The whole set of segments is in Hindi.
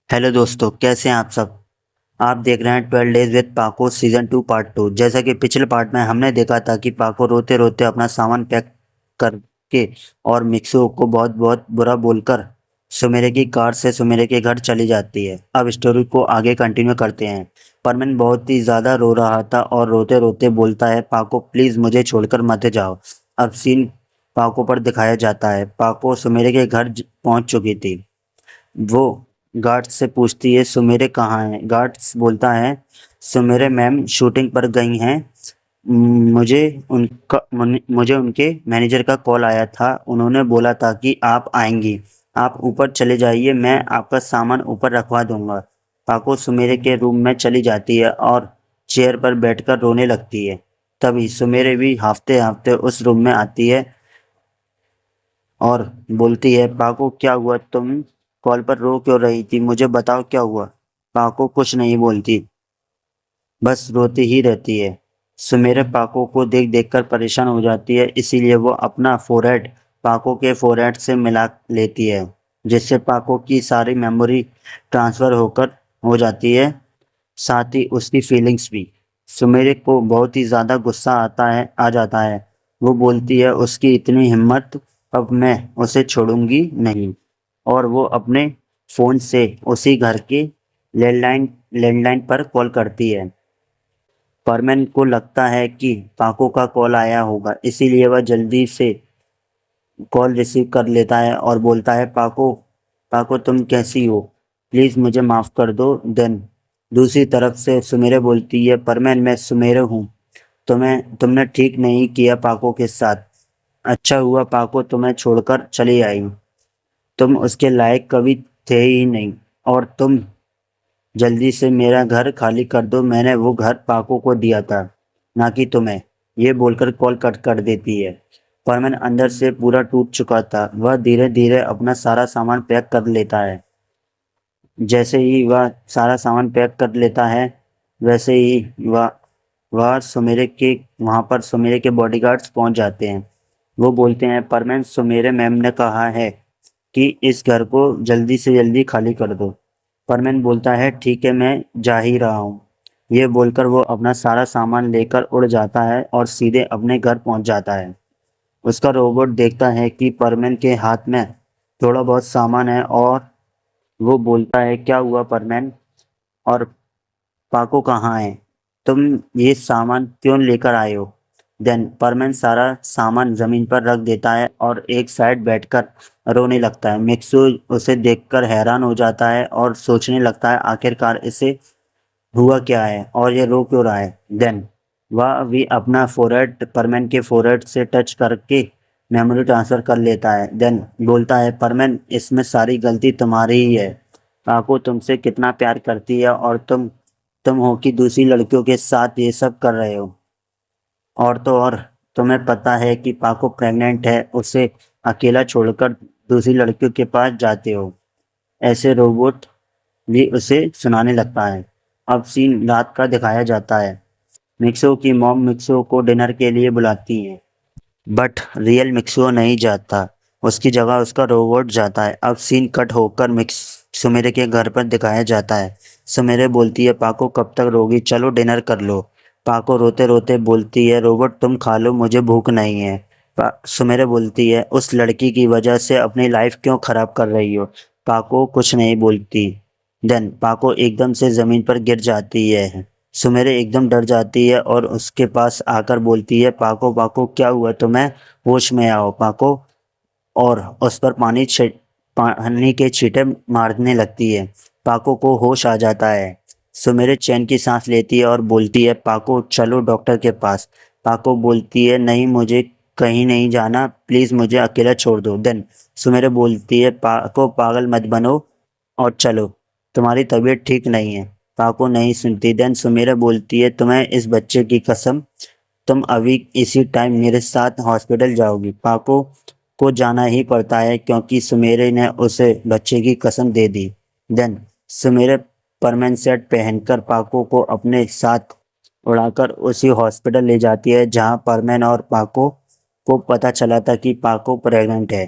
हेलो दोस्तों, कैसे हैं आप सब। आप देख रहे हैं 12 डेज विद पाको सीजन 2 पार्ट 2। जैसा कि पिछले पार्ट में हमने देखा था कि पाको रोते रोते अपना सामान पैक करके और मिक्सो को बहुत बहुत बुरा बोलकर सुमेरे की कार से सुमेरे के घर चली जाती है। अब स्टोरी को आगे कंटिन्यू करते हैं। परमन बहुत ही ज़्यादा रो रहा था और रोते रोते बोलता है, पाको प्लीज़ मुझे छोड़कर मत जाओ। अब सीन पाको पर दिखाया जाता है। पाको सुमेरे के घर पहुंच चुकी थी। वो गार्ड्स से पूछती है, सुमेरे कहाँ हैं। गार्ड्स बोलता है, सुमेरे मैम शूटिंग पर गई हैं। मुझे उनके मैनेजर का कॉल आया था। उन्होंने बोला था कि आप आएंगी। आप ऊपर चले जाइए, मैं आपका सामान ऊपर रखवा दूंगा। पाको सुमेरे के रूम में चली जाती है और चेयर पर बैठकर रोने लगती है। तभी सुमेरे भी हाफते हाफते उस रूम में आती है और बोलती है, पाको क्या हुआ, तुम कॉल पर रो क्यों रही थी, मुझे बताओ क्या हुआ। पाको कुछ नहीं बोलती, बस रोती ही रहती है। सुमेरे पाको को देख देख कर परेशान हो जाती है, इसीलिए वो अपना फोरहेड पाको के फोरहेड से मिला लेती है, जिससे पाको की सारी मेमोरी ट्रांसफ़र होकर हो जाती है, साथ ही उसकी फीलिंग्स भी। सुमेरे को बहुत ही ज़्यादा गुस्सा आ जाता है। वो बोलती है, उसकी इतनी हिम्मत, अब मैं उसे छोड़ूंगी नहीं। और वो अपने फ़ोन से उसी घर के लैंडलाइन लैंडलाइन पर कॉल करती है। परमेन को लगता है कि पाको का कॉल आया होगा, इसीलिए वह जल्दी से कॉल रिसीव कर लेता है और बोलता है, पाको पाको तुम कैसी हो, प्लीज़ मुझे माफ़ कर दो। देन दूसरी तरफ से सुमेरे बोलती है, परमेन मैं सुमेरे हूँ। तुमने ठीक नहीं किया पाको के साथ। अच्छा हुआ पाको तुम्हें छोड़कर चली आई। तुम उसके लायक कभी थे ही नहीं। और तुम जल्दी से मेरा घर खाली कर दो, मैंने वो घर पाको को दिया था, ना कि तुम्हें। ये बोलकर कॉल कट कर देती है। परमन अंदर से पूरा टूट चुका था। वह धीरे धीरे अपना सारा सामान पैक कर लेता है। जैसे ही वह सारा सामान पैक कर लेता है, वैसे ही वह सुमेरे के वहाँ पर सुमेरे के बॉडीगार्ड्स पहुँच जाते हैं। वो बोलते हैं, परमन सुमेरे मैम ने कहा है कि इस घर को जल्दी से जल्दी खाली कर दो। परमेन बोलता है, ठीक है मैं जा ही रहा हूँ। ये बोलकर वो अपना सारा सामान लेकर उड़ जाता है और सीधे अपने घर पहुंच जाता है। उसका रोबोट देखता है कि परमेन के हाथ में थोड़ा बहुत सामान है और वो बोलता है, क्या हुआ परमेन, और पाको कहाँ है, तुम ये सामान क्यों लेकर आए हो। देन परमेन सारा सामान जमीन पर रख देता है और एक साइड बैठकर रोने लगता है। मिक्सू उसे देखकर हैरान हो जाता है और सोचने लगता है, आखिरकार इसे हुआ क्या है और ये रो क्यों रहा है। देन वह भी अपना फोरहेड परमेन के फोरहेड से टच करके मेमोरी ट्रांसफर कर लेता है। देन बोलता है, परमेन इसमें सारी गलती तुम्हारी ही है। पाको तुमसे कितना प्यार करती है और तुम हो कि दूसरी लड़कियों के साथ ये सब कर रहे हो। और तो और तुम्हें पता है कि पाको प्रेग्नेंट है, उसे अकेला छोड़कर दूसरी लड़कियों के पास जाते हो। ऐसे रोबोट भी उसे सुनाने लगता है। अब सीन रात का दिखाया जाता है। मिक्सो की मॉम मिक्सो को डिनर के लिए बुलाती है, बट रियल मिक्सो नहीं जाता। उसकी जगह उसका रोबोट जाता है। अब सीन कट होकर मिक्स सुमेरे के घर पर दिखाया जाता है। सुमेरे बोलती है, पाको कब तक रोगी, चलो डिनर कर लो। पाको रोते रोते बोलती है, रोबोट तुम खा लो, मुझे भूख नहीं है। सुमेरे बोलती है, उस लड़की की वजह से अपनी लाइफ क्यों खराब कर रही हो। पाको कुछ नहीं बोलती। देन पाको एकदम से जमीन पर गिर जाती है। सुमेरे एकदम डर जाती है और उसके पास आकर बोलती है, पाको पाको क्या हुआ तुम्हें, होश में आओ पाको। और उस पर पानी के छींटे मारने लगती है। पाको को होश आ जाता है। सुमेरे चैन की सांस लेती है और बोलती है, पाको चलो डॉक्टर के पास। पाको बोलती है, नहीं मुझे कहीं नहीं जाना, प्लीज़ मुझे अकेला छोड़ दो। देन सुमेरे बोलती है, पाको पागल मत बनो और चलो, तुम्हारी तबीयत ठीक नहीं है। पाको नहीं सुनती। देन सुमेरा बोलती है, तुम्हें इस बच्चे की कसम, तुम अभी इसी टाइम मेरे साथ हॉस्पिटल जाओगी। पाको को जाना ही पड़ता है क्योंकि सुमेरे ने उसे बच्चे की कसम दे दी। देन सुमेरे परमानेंट सेट पहनकर पाको को अपने साथ उड़ाकर उसी हॉस्पिटल ले जाती है जहां परमेन और पाको को पता चला था कि पाको प्रेग्नेंट है।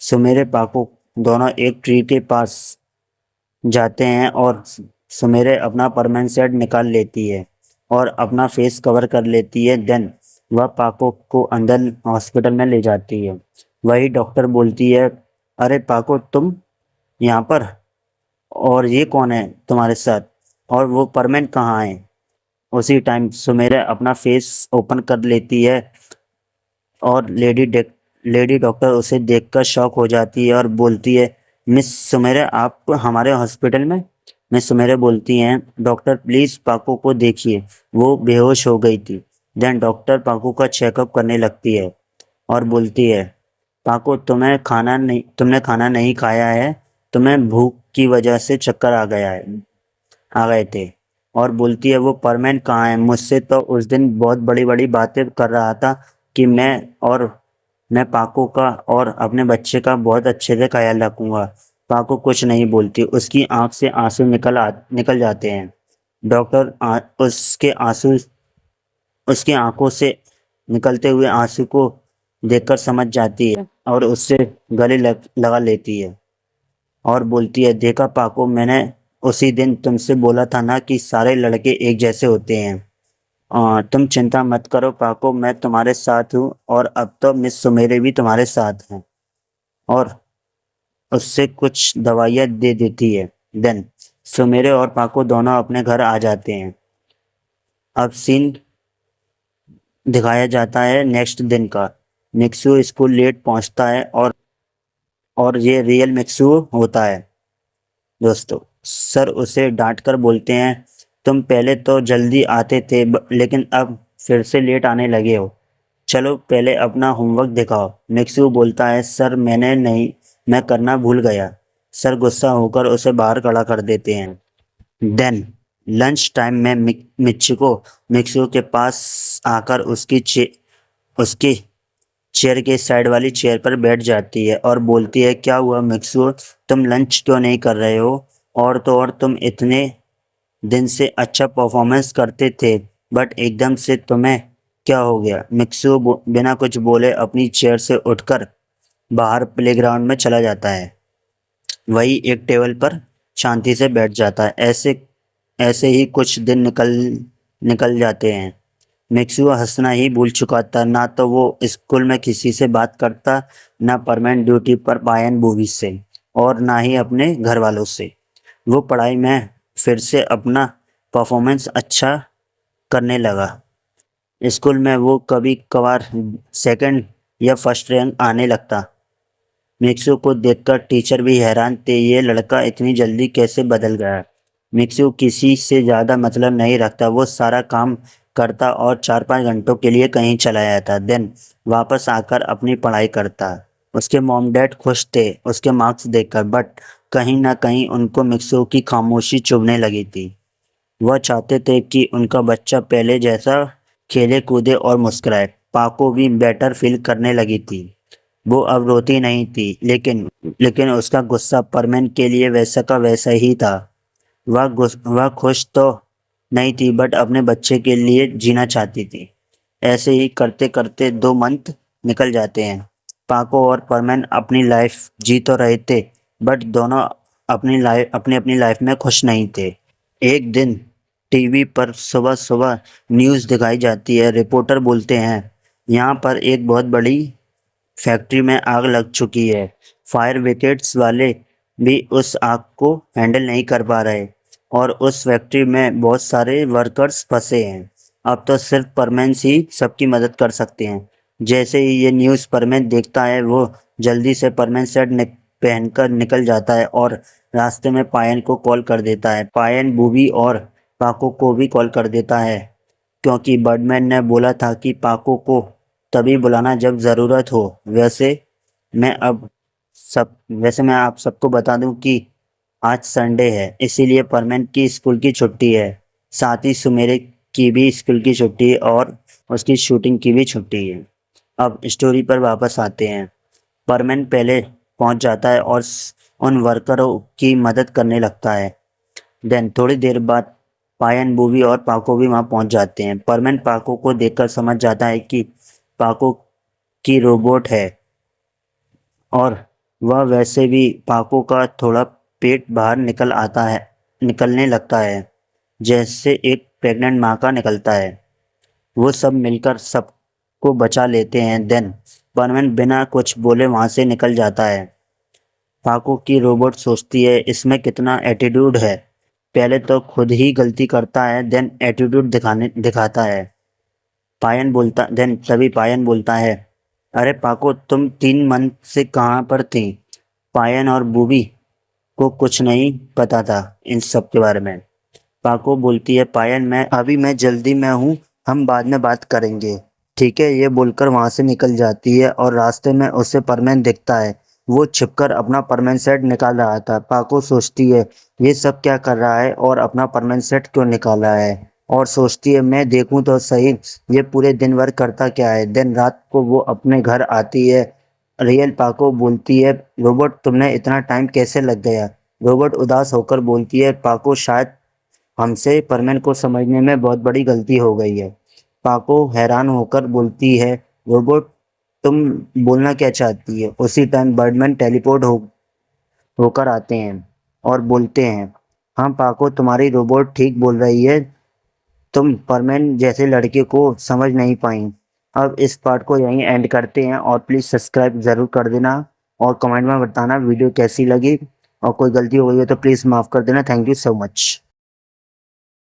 सुमेरे पाको दोनों एक ट्री के पास जाते हैं और सुमेरे अपना परमानेंट सेट निकाल लेती है और अपना फेस कवर कर लेती है। देन वह पाको को अंदर हॉस्पिटल में ले जाती है। वही डॉक्टर बोलती है, अरे पाको तुम यहाँ पर, और ये कौन है तुम्हारे साथ, और वो परमानेंट कहाँ है। उसी टाइम सुमेरा अपना फेस ओपन कर लेती है और लेडी डॉक्टर उसे देखकर शॉक हो जाती है और बोलती है, मिस सुमेरा आप हमारे हॉस्पिटल में। मिस सुमेरा बोलती हैं, डॉक्टर प्लीज़ पाको को देखिए, वो बेहोश हो गई थी। देन डॉक्टर पाको का चेकअप करने लगती है और बोलती है, पाको तुमने खाना नहीं खाया है, तुम्हें भूख की वजह से चक्कर आ गए थे। और बोलती है, वो परमानेंट कहाँ है, मुझसे तो उस दिन बहुत बड़ी बड़ी बातें कर रहा था कि मैं पाको का और अपने बच्चे का बहुत अच्छे से ख्याल रखूंगा। पाको कुछ नहीं बोलती, उसकी आंख से आंसू निकल जाते हैं। डॉक्टर उसके आंखों से निकलते हुए आंसू को देखकर समझ जाती है और उससे लगा लेती है और बोलती है, देखा पाको, मैंने उसी दिन तुमसे बोला था ना कि सारे लड़के एक जैसे होते हैं। तुम चिंता मत करो पाको, मैं तुम्हारे साथ हूँ और अब तो मिस सुमेरे भी तुम्हारे साथ हैं। और उससे कुछ दवाइयाँ दे देती है। देन सुमेरे और पाको दोनों अपने घर आ जाते हैं। अब सीन दिखाया जाता है नेक्स्ट दिन का। मिक्सू स्कूल लेट पहुंचता है और ये रियल मिक्सू होता है। दोस्तों, सर उसे डांटकर बोलते हैं, तुम पहले तो जल्दी आते थे लेकिन अब फिर से लेट आने लगे हो। चलो पहले अपना होमवर्क दिखाओ। मिक्सू बोलता है, सर मैंने नहीं, मैं करना भूल गया। सर गुस्सा होकर उसे बाहर खड़ा कर देते हैं। देन लंच टाइम में मिच्चिको मिक्सू के पास आकर उसकी चेयर के साइड वाली चेयर पर बैठ जाती है और बोलती है, क्या हुआ मिक्सू, तुम लंच क्यों नहीं कर रहे हो। और तो और तुम इतने दिन से अच्छा परफॉर्मेंस करते थे, बट एकदम से तुम्हें क्या हो गया। मिक्सू बिना कुछ बोले अपनी चेयर से उठकर बाहर प्लेग्राउंड में चला जाता है। वही एक टेबल पर शांति से बैठ जाता है। ऐसे ऐसे ही कुछ दिन निकल जाते हैं। मिक्सू हंसना ही भूल चुका था, ना तो वो स्कूल में किसी से बात करता, ना परमानेंट ड्यूटी पर पायन मूवी से, और ना ही अपने घर वालों से। वो पढ़ाई में फिर से अपना परफॉर्मेंस अच्छा करने लगा। स्कूल में वो कभी कभार सेकंड या फर्स्ट रैंक आने लगता। मिक्सू को देखकर टीचर भी हैरान थे, ये लड़का इतनी जल्दी कैसे बदल गया। मिक्सू किसी से ज़्यादा मतलब नहीं रखता, वो सारा काम करता और 4-5 घंटों के लिए कहीं चला जाता। देन वापस आकर अपनी पढ़ाई करता। उसके मॉम डैड खुश थे उसके मार्क्स देखकर, बट कहीं ना कहीं उनको मिक्सू की खामोशी चुभने लगी थी। वह चाहते थे कि उनका बच्चा पहले जैसा खेले कूदे और मुस्कुराए। पाको भी बेटर फील करने लगी थी। वो अब रोती नहीं थी, लेकिन उसका गुस्सा परमेन के लिए वैसा का वैसा ही था। वह खुश तो नहीं थी, बट अपने बच्चे के लिए जीना चाहती थी। ऐसे ही करते करते 2 मंथ निकल जाते हैं। पाको और परमेन अपनी लाइफ जी तो रहे थे, बट दोनों अपनी अपनी लाइफ में खुश नहीं थे। एक दिन टीवी पर सुबह सुबह न्यूज़ दिखाई जाती है। रिपोर्टर बोलते हैं, यहाँ पर एक बहुत बड़ी फैक्ट्री में आग लग चुकी है। फायर ब्रिगेड्स वाले भी उस आग को हैंडल नहीं कर पा रहे और उस फैक्ट्री में बहुत सारे वर्कर्स फंसे हैं। अब तो सिर्फ परमेंस ही सबकी मदद कर सकते हैं। जैसे ही ये न्यूज़ परमेंस देखता है, वो जल्दी से परमेंस सेट पहनकर निकल जाता है और रास्ते में पायन को कॉल कर देता है। पायन बूबी और पाको को भी कॉल कर देता है, क्योंकि बर्डमैन ने बोला था कि पाको को तभी बुलाना जब ज़रूरत हो। वैसे मैं आप सबको बता दूं कि आज संडे है, इसीलिए परमेन की स्कूल की छुट्टी है। साथ ही सुमेरे की भी स्कूल की छुट्टी है और उसकी शूटिंग की भी छुट्टी है। अब स्टोरी पर वापस आते हैं। परमेन पहले पहुंच जाता है और उन वर्करों की मदद करने लगता है। देन थोड़ी देर बाद पायन बूबी और पाको भी वहां पहुंच जाते हैं। परमेन पाको को देखकर समझ जाता है कि पाको की रोबोट है और वह वैसे भी पाको का थोड़ा पेट बाहर निकलने लगता है, जैसे एक प्रेग्नेंट माँ का निकलता है। वो सब मिलकर सबको बचा लेते हैं। देन परमेन बिना कुछ बोले वहाँ से निकल जाता है। पाको की रोबोट सोचती है इसमें कितना एटीट्यूड है, पहले तो खुद ही गलती करता है देन एटीट्यूड दिखाता है। तभी पायन बोलता है, अरे पाको तुम 3 मंथ से कहाँ पर थी। पायन और बूबी को कुछ नहीं पता था इन सब के बारे में। पाको बोलती है, पायन मैं जल्दी में हूँ, हम बाद में बात करेंगे। ठीक है, ये बोलकर वहां से निकल जाती है और रास्ते में उसे परमेन दिखता है। वो छिपकर अपना परमेन सेट निकाल रहा था। पाको सोचती है ये सब क्या कर रहा है और अपना परमेन सेट क्यों निकाल रहा है, और सोचती है मैं देखूं तो सही ये पूरे दिन भर करता क्या है। दिन रात को वो अपने घर आती है। रियल पाको बोलती है, रोबोट तुमने इतना टाइम कैसे लग गया। रोबोट उदास होकर बोलती है, पाको शायद हमसे परमेन को समझने में बहुत बड़ी गलती हो गई है। पाको हैरान होकर बोलती है, रोबोट तुम बोलना क्या चाहती है। उसी टाइम बर्डमैन होकर आते हैं और बोलते हैं, हाँ पाको तुम्हारी रोबोट ठीक बोल रही है, तुम परमेन जैसे लड़के को समझ नहीं पाई। अब इस पार्ट को यहीं एंड करते हैं और प्लीज़ सब्सक्राइब ज़रूर कर देना और कमेंट में बताना वीडियो कैसी लगी, और कोई गलती हो गई हो तो प्लीज़ माफ़ कर देना। Thank you so much.